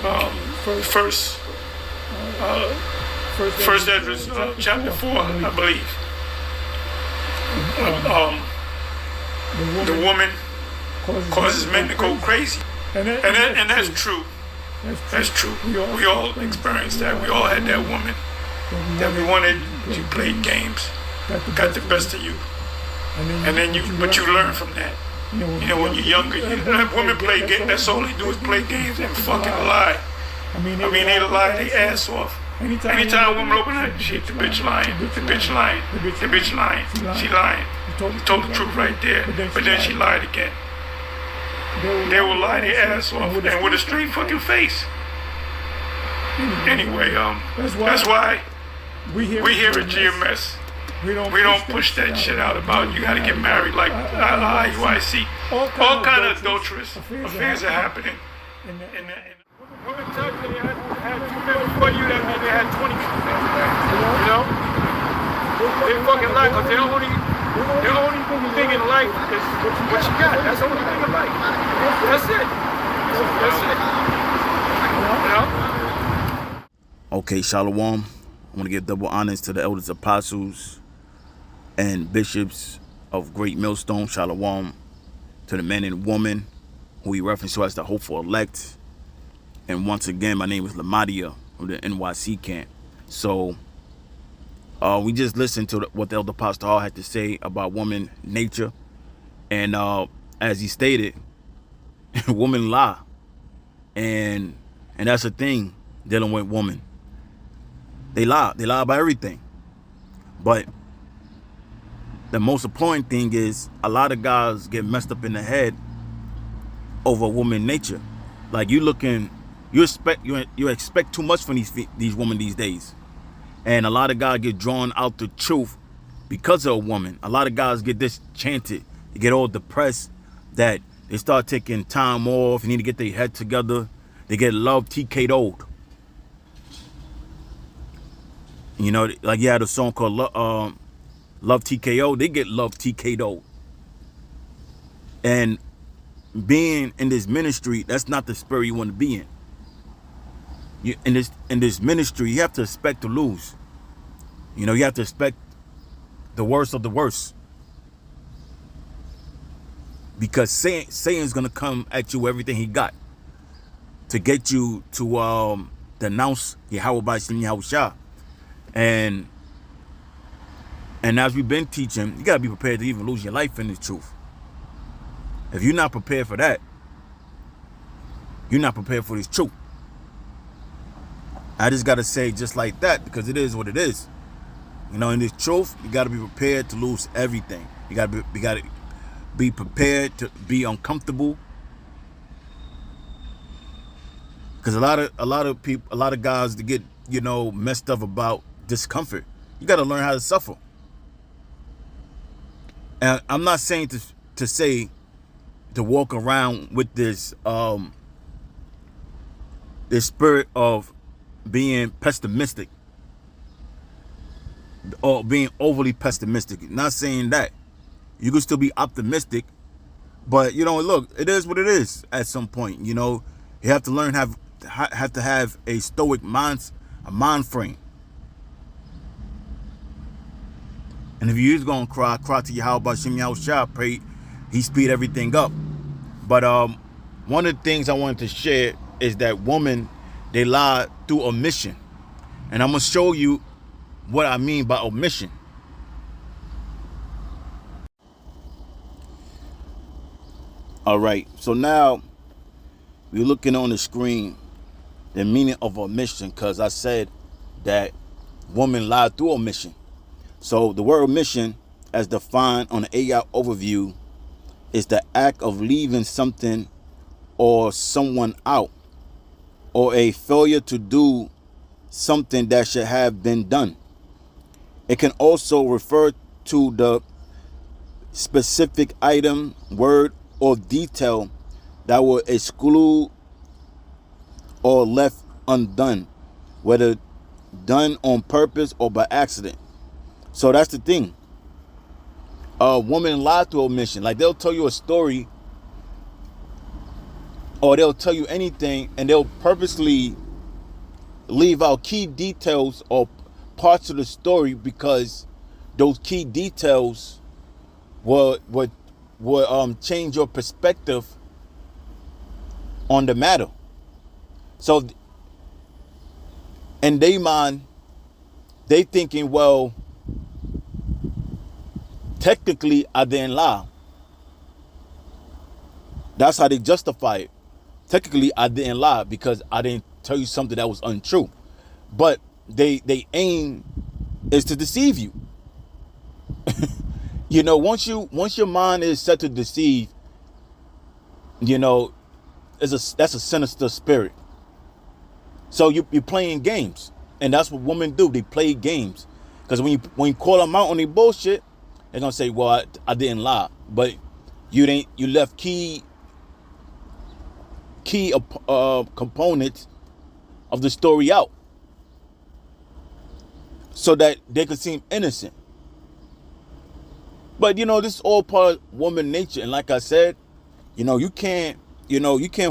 first First Ezra chapter 4, I believe. The woman causes men to go crazy, and that's true. That's true. We all experienced that. We all had that woman that we wanted to play games, got the best of you, and then but you learn from that. You know, when you're younger, women play games. That's all they do is play games and fucking lie. I mean, they lie their ass off. Anytime a woman open her, shit, the bitch lying, the bitch lying, the bitch lying, she lying. You told the truth right there, but then she lied again. They will lie their ass off, and with a straight fucking face. Anyway, that's why we here at GMS, we don't push that shit out about you gotta get married like IUIC. All kind of adulterous affairs are happening. Women tell you they had 2 men before you, that means they had 20 men. You know? They fucking lie because their only thing in life is what you got. That's the only thing in life. That's it. That's it. You know? Okay, Shalom. I want to give double honors to the elders, apostles, and bishops of Great Millstone. Shalom to the men and women who we reference to as the hopeful elect. And once again, my name is Lamadia from the NYC camp. So we just listened to what the Elder Pastor Hall had to say about woman nature. And as he stated, women lie. And that's a thing dealing with women. They lie. They lie about everything. But the most important thing is a lot of guys get messed up in the head over woman nature. Like you expect too much from these women these days. And a lot of guys get drawn out the truth because of a woman. A lot of guys get disenchanted. They get all depressed that they start taking time off. They need to get their head together. They get love T.K.O'd. You know, like you had a song called Love T.K.O. They get love T.K.O'd. And being in this ministry, that's not the spirit you want to be in. In this ministry, you have to expect to lose. You know, you have to expect the worst of the worst. Because Satan's going to come at you with everything he got to get you to denounce Yahweh by Shem Yahushua. And as we've been teaching, you got to be prepared to even lose your life in this truth. If you're not prepared for that, you're not prepared for this truth. I just got to say just like that, because it is what it is. You know, in this truth, you got to be prepared to lose everything. You got to be prepared to be uncomfortable. Because a lot of people, a lot of guys, to get, you know, messed up about discomfort. You got to learn how to suffer. And I'm not saying to say to walk around with this this spirit of being pessimistic or being overly pessimistic. Not saying that. You can still be optimistic, but you know, look, it is what it is. At some point, you know, you have to learn have to have a stoic mind frame. And if you're gonna cry to Yahweh Shem Yahushua, pray he speed everything up. But one of the things I wanted to share is that women, they lie through omission. And I'm gonna show you what I mean by omission. All right, so now we're looking on the screen the meaning of omission, because I said that women lie through omission. So the word omission, as defined on the AI overview, is the act of leaving something or someone out, or a failure to do something that should have been done. It can also refer to the specific item, word, or detail that will exclude or left undone, whether done on purpose or by accident. So that's the thing. Women lie through omission. Like, they'll tell you a story or they'll tell you anything, and they'll purposely leave out key details or parts of the story because those key details would change your perspective on the matter. So in their mind, they thinking, well, technically I didn't lie. That's how they justify it. Technically I didn't lie because I didn't tell you something that was untrue. But they aim is to deceive you. You know, once your mind is set to deceive, you know, that's a sinister spirit. So you're playing games, and that's what women do. They play games, because when you call them out on their bullshit, they're gonna say, "Well, I didn't lie," but you left key components of the story out, so that they could seem innocent. But you know, this is all part of woman nature, and like I said, you know, you can't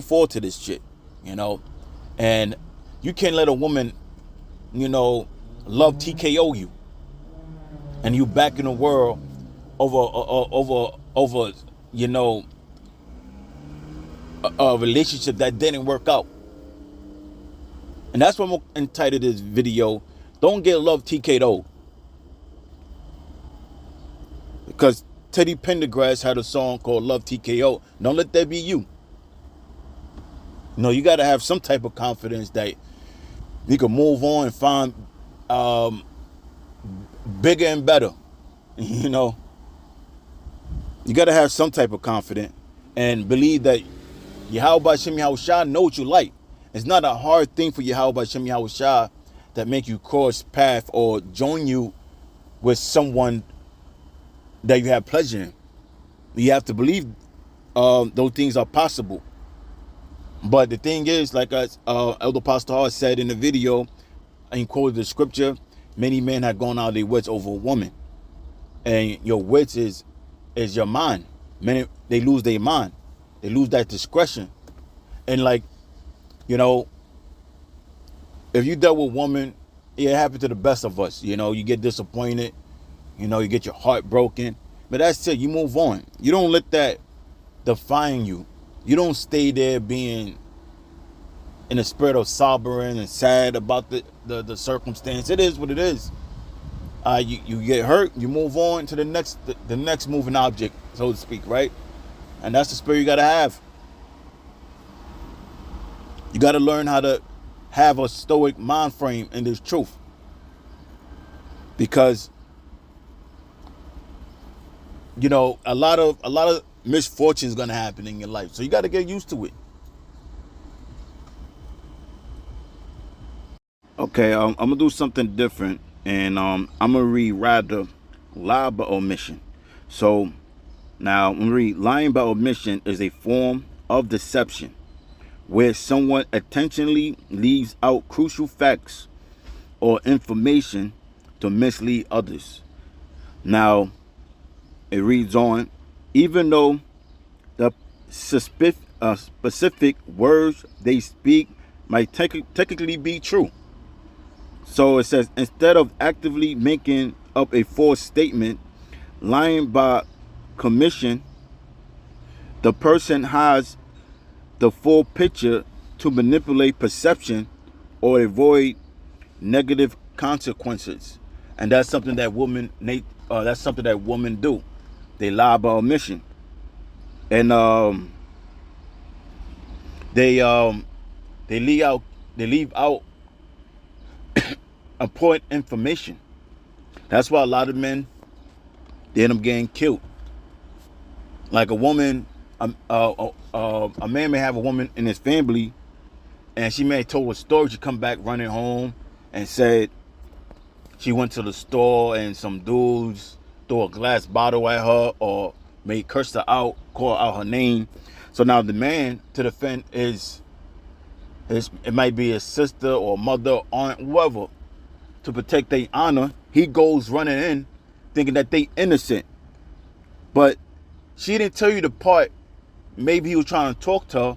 fall to this shit, you know, and you can't let a woman, you know, love T.K.O you, and you back in the world over you know, a relationship that didn't work out. And that's what I'm entitled this video. Don't get love T.K.O. Because Teddy Pendergrass had a song called Love T.K.O. Don't let that be you. No, you got to have some type of confidence that you can move on and find bigger and better. You know, you got to have some type of confidence and believe that Yahweh Shem Yahushua know what you like. It's not a hard thing for Yahweh Shem Yahushua that make you cross path or join you with someone that you have pleasure in. You have to believe those things are possible. But the thing is, like Elder Pastor Hart said in the video, and quoted the scripture, many men have gone out of their wits over a woman. And your wits is your mind. Many, they lose their mind. They lose that discretion. And like, you know, if you dealt with a woman, it happened to the best of us. You know, you get disappointed. You know, you get your heart broken. But that's it. You move on. You don't let that define you. You don't stay there being in a spirit of sobbing and sad about the circumstance. It is what it is. You get hurt, you move on to the next moving object, so to speak, right? And that's the spirit you gotta have. You gotta learn how to have a stoic mind frame in this truth. Because, you know, a lot of misfortune is gonna happen in your life. So you gotta get used to it. Okay, I'm gonna do something different, and I'm gonna read rather lie by omission. So now I'm gonna read lying by omission is a form of deception where someone intentionally leaves out crucial facts or information to mislead others. Now it reads on, even though the specific words they speak might technically be true. So it says, instead of actively making up a false statement, lying by commission, the person has the full picture to manipulate perception or avoid negative consequences. And that's something that women do. They lie by omission. And they leave out important information. That's why a lot of men, they end up getting killed. Like a woman, a man may have a woman in his family, and she may have told a story. She come back running home and said she went to the store and some dudes threw a glass bottle at her or may curse her out, call out her name. So now the man to defend it might be his sister or mother, aunt, whoever. To protect their honor, he goes running in thinking that they innocent. But she didn't tell you the part. Maybe he was trying to talk to her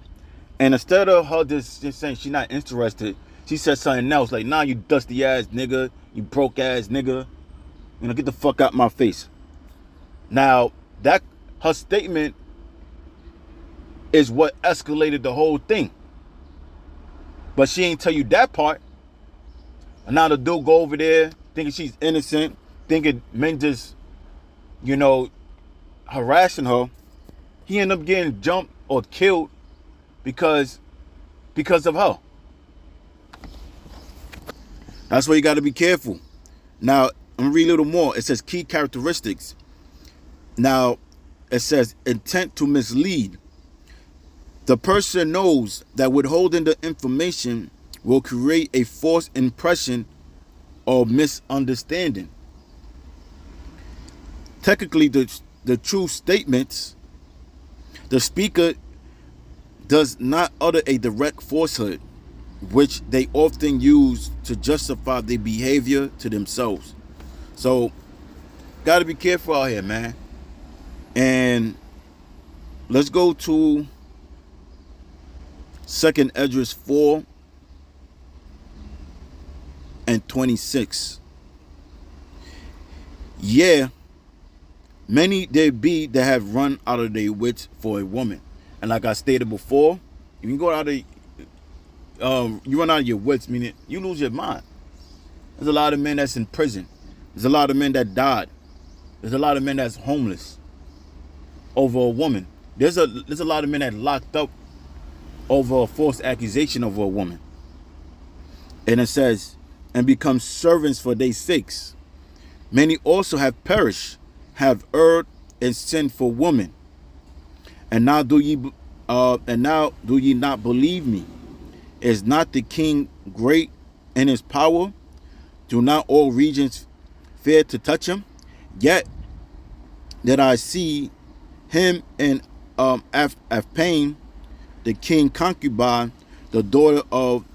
And instead of her just saying she's not interested, she said something else like, nah, you dusty ass nigga, you broke ass nigga, get the fuck out my face. Now, that her statement is what escalated the whole thing. But she ain't tell you that part. And now the dude go over there thinking she's innocent, thinking men just, harassing her. He ended up getting jumped or killed because of her. That's why you got to be careful. Now, I'm going to read a little more. It says key characteristics. Now, it says intent to mislead. The person knows that withholding the information will create a false impression or misunderstanding. Technically, the true statements, the speaker does not utter a direct falsehood, which they often use to justify their behavior to themselves. So, gotta be careful out here, man. And let's go to 2 Esdras 4 and 26. Yeah, many there be that have run out of their wits for a woman. And like I stated before, if you go out of you run out of your wits, meaning you lose your mind. There's a lot of men that's in prison. There's a lot of men that died. There's a lot of men that's homeless over a woman. There's a lot of men that locked up over a false accusation over a woman. And it says, and become servants for their sakes. Many also have perished, have erred and sinned for women. And now do ye not believe me? Is not the king great in his power? Do not all regions fear to touch him? Yet that I see him in Pain, the king concubine, the daughter of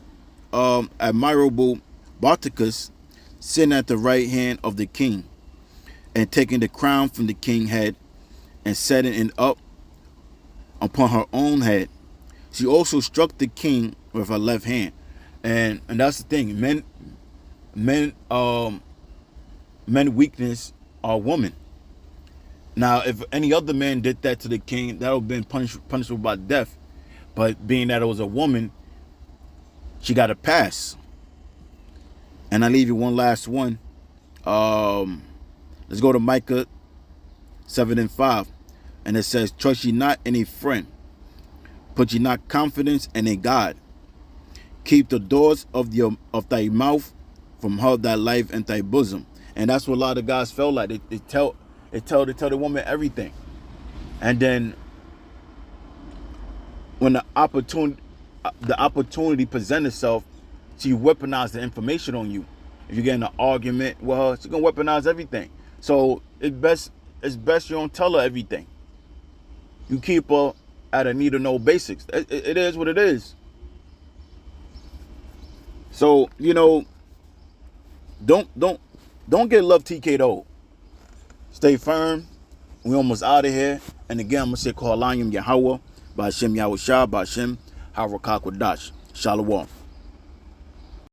admirable Barticus, sitting at the right hand of the king, and taking the crown from the king's head, and setting it up upon her own head. She also struck the king with her left hand. And that's the thing. Men weakness are women. Now, if any other man did that to the king, that would have been punishable by death. But being that it was a woman, she got a pass. And I leave you one last one. Let's go to Micah 7 and 5. And it says, trust ye not in a friend, put ye not confidence in a God. Keep the doors of thy mouth from her that life in thy bosom. And that's what a lot of guys felt like. They tell the woman everything. And then when the opportunity presents itself, she weaponize the information on you. If you get in an argument with her, she's gonna weaponize everything. So it's best you don't tell her everything. You keep her at a need to know basics. It is what it is. So, don't get love T.K.O. Stay firm. We almost out of here. And again, I'm gonna say Kohalayim Yahweh, Ba'Shem Yahushua, Ba'Shem Harakwadash. Shalom.